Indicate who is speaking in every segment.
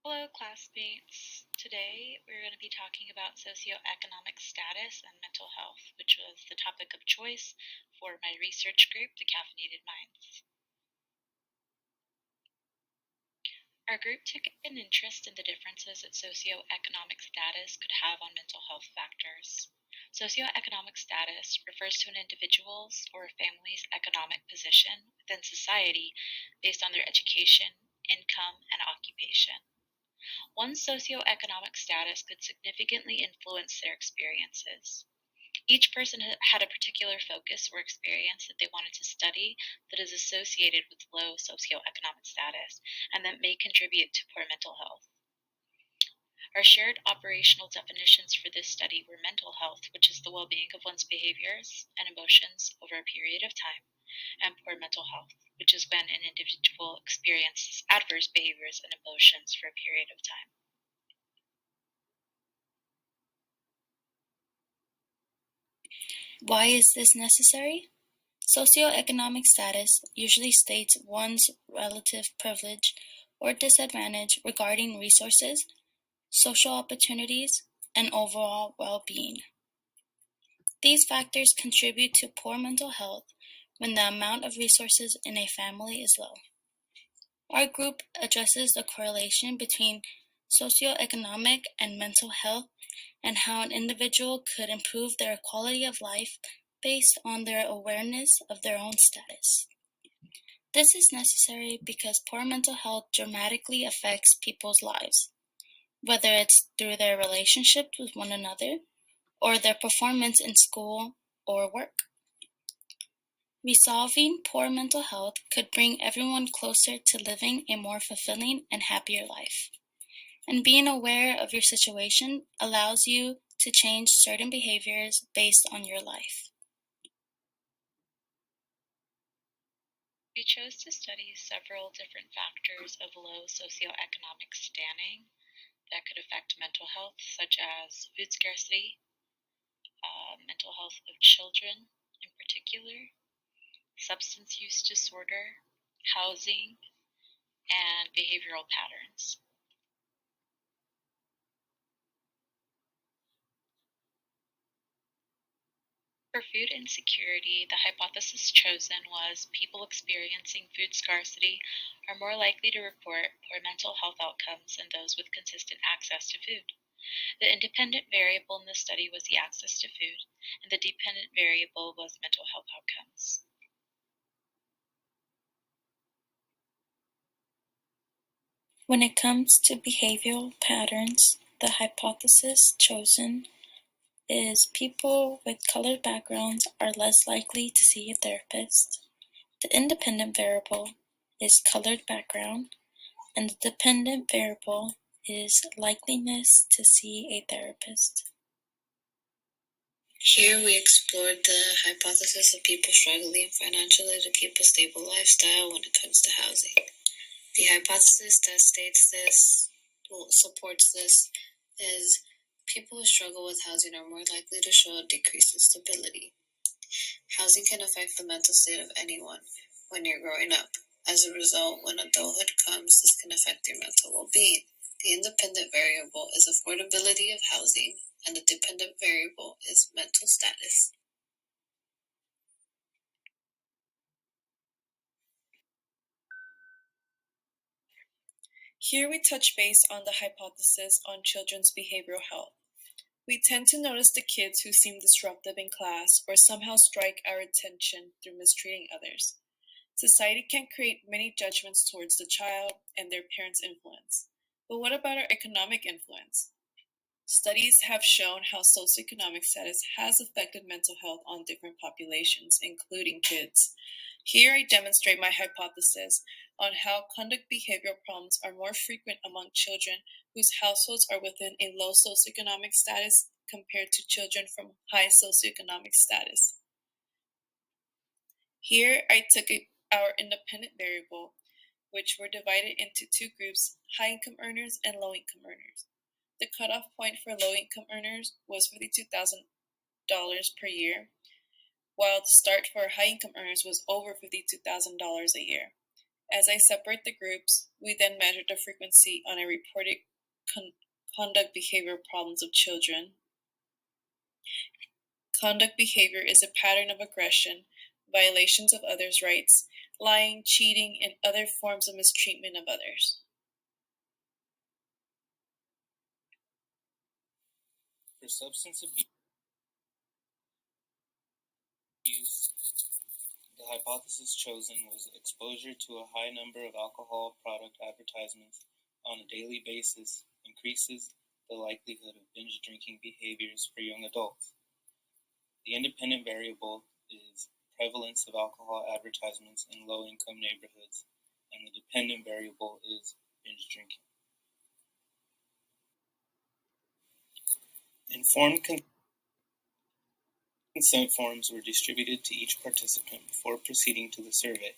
Speaker 1: Hello, classmates. Today we're going to be talking about socioeconomic status and mental health, which was the topic of choice for my research group, the Caffeinated Minds. Our group took an interest in the differences that socioeconomic status could have on mental health factors. Socioeconomic status refers to an individual's or a family's economic position within society based on their education, income, and occupation. One's socioeconomic status could significantly influence their experiences. Each person had a particular focus or experience that they wanted to study that is associated with low socioeconomic status and that may contribute to poor mental health. Our shared operational definitions for this study were mental health, which is the well-being of one's behaviors and emotions over a period of time, and poor mental health, which is when an individual experiences adverse behaviors and emotions for a period of time.
Speaker 2: Why is this necessary? Socioeconomic status usually states one's relative privilege or disadvantage regarding resources, social opportunities, and overall well-being. These factors contribute to poor mental health when the amount of resources in a family is low. Our group addresses the correlation between socioeconomic and mental health and how an individual could improve their quality of life based on their awareness of their own status. This is necessary because poor mental health dramatically affects people's lives, whether it's through their relationships with one another or their performance in school or work. Resolving poor mental health could bring everyone closer to living a more fulfilling and happier life. And being aware of your situation allows you to change certain behaviors based on your life.
Speaker 1: We chose to study several different factors of low socioeconomic standing that could affect mental health, such as food scarcity, mental health of children in particular, substance use disorder, housing, and behavioral patterns. For food insecurity, the hypothesis chosen was people experiencing food scarcity are more likely to report poor mental health outcomes than those with consistent access to food. The independent variable in the study was the access to food, and the dependent variable was mental health outcomes.
Speaker 2: When it comes to behavioral patterns, the hypothesis chosen is people with colored backgrounds are less likely to see a therapist. The independent variable is colored background, and the dependent variable is likeliness to see a therapist.
Speaker 3: Here we explored the hypothesis of people struggling financially to keep a stable lifestyle when it comes to housing. The hypothesis that supports this is people who struggle with housing are more likely to show a decrease in stability. Housing can affect the mental state of anyone when you're growing up. As a result, when adulthood comes, this can affect your mental well-being. The independent variable is affordability of housing, and the dependent variable is mental status.
Speaker 4: Here we touch base on the hypothesis on children's behavioral health. We tend to notice the kids who seem disruptive in class or somehow strike our attention through mistreating others. Society can create many judgments towards the child and their parents' influence. But what about our economic influence? Studies have shown how socioeconomic status has affected mental health on different populations, including kids. Here I demonstrate my hypothesis on how conduct behavioral problems are more frequent among children whose households are within a low socioeconomic status compared to children from high socioeconomic status. Here I took our independent variable, which were divided into two groups, high-income earners and low-income earners. The cutoff point for low-income earners was $52,000 per year, while the start for high-income earners was over $52,000 a year. As I separate the groups, we then measure the frequency on a reported conduct behavior problems of children. Conduct behavior is a pattern of aggression, violations of others' rights, lying, cheating, and other forms of mistreatment of others.
Speaker 5: For substance abuse, the hypothesis chosen was exposure to a high number of alcohol product advertisements on a daily basis increases the likelihood of binge drinking behaviors for young adults. The independent variable is prevalence of alcohol advertisements in low-income neighborhoods, and the dependent variable is binge drinking. Informed consent forms were distributed to each participant before proceeding to the survey.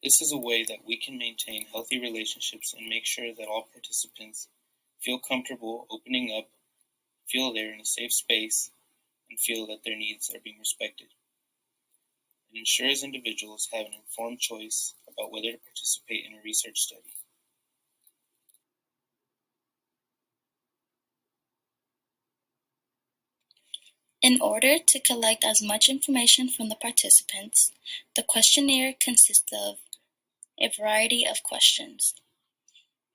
Speaker 5: This is a way that we can maintain healthy relationships and make sure that all participants feel comfortable opening up, feel they're in a safe space, and feel that their needs are being respected. It ensures individuals have an informed choice about whether to participate in a research study.
Speaker 2: In order to collect as much information from the participants, the questionnaire consists of a variety of questions.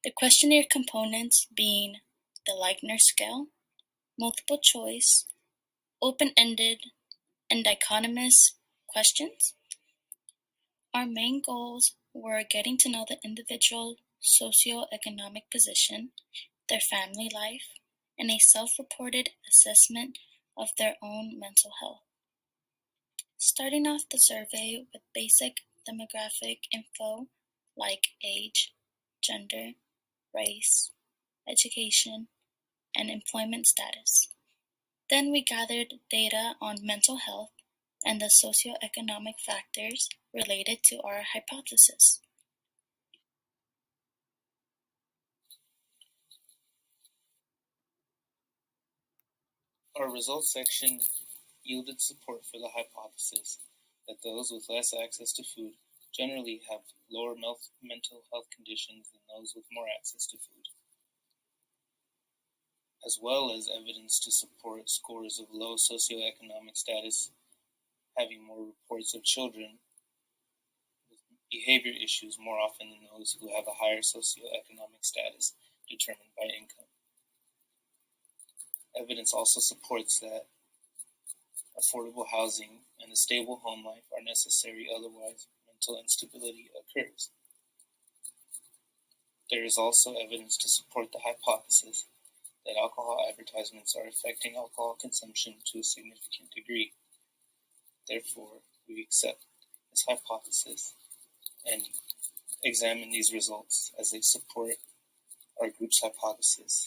Speaker 2: The questionnaire components being the Likner scale, multiple choice, open-ended, and dichotomous questions. Our main goals were getting to know the individual socioeconomic position, their family life, and a self-reported assessment of their own mental health. Starting off the survey with basic demographic info like age, gender, race, education, and employment status. Then we gathered data on mental health and the socioeconomic factors related to our hypothesis.
Speaker 5: Our results section yielded support for the hypothesis that those with less access to food generally have lower mental health conditions than those with more access to food, as well as evidence to support scores of low socioeconomic status having more reports of children with behavior issues more often than those who have a higher socioeconomic status determined by income. Evidence also supports that affordable housing and a stable home life are necessary, otherwise mental instability occurs. There is also evidence to support the hypothesis that alcohol advertisements are affecting alcohol consumption to a significant degree. Therefore, we accept this hypothesis and examine these results as they support our group's hypothesis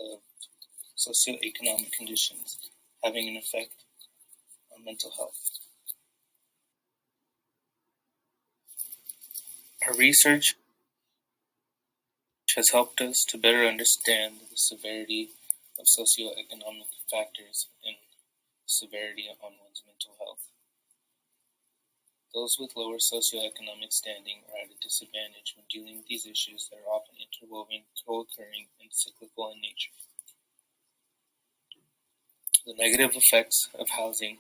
Speaker 5: of socioeconomic conditions having an effect on mental health. Our research has helped us to better understand the severity of socioeconomic factors and severity on one's mental health. Those with lower socioeconomic standing are at a disadvantage when dealing with these issues that are often interwoven, co-occurring, and cyclical in nature. The negative effects of housing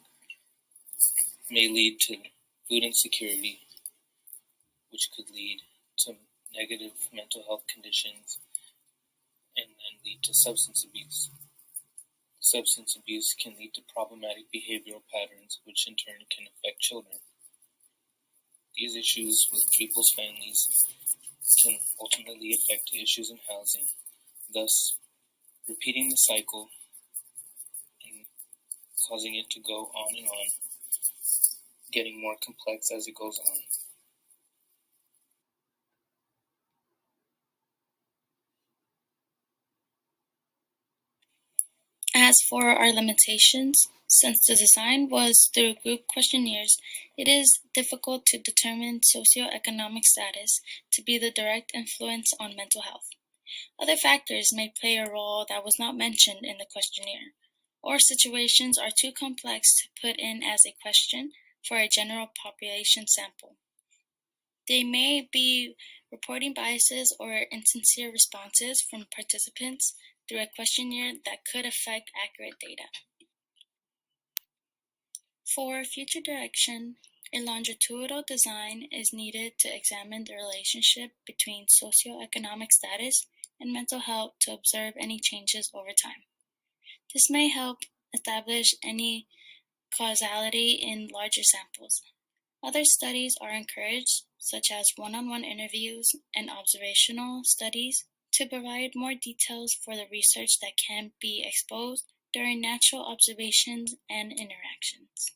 Speaker 5: may lead to food insecurity, which could lead to negative mental health conditions and then lead to substance abuse. Substance abuse can lead to problematic behavioral patterns, which in turn can affect children. These issues with people's families can ultimately affect issues in housing, thus repeating the cycle and causing it to go on and on, getting more complex as it goes on.
Speaker 2: As for our limitations, since the design was through group questionnaires, it is difficult to determine socioeconomic status to be the direct influence on mental health. Other factors may play a role that was not mentioned in the questionnaire, or situations are too complex to put in as a question for a general population sample. They may be reporting biases or insincere responses from participants through a questionnaire that could affect accurate data. For future direction, a longitudinal design is needed to examine the relationship between socioeconomic status and mental health to observe any changes over time. This may help establish any causality in larger samples. Other studies are encouraged, such as one-on-one interviews and observational studies, to provide more details for the research that can be exposed during natural observations and interactions.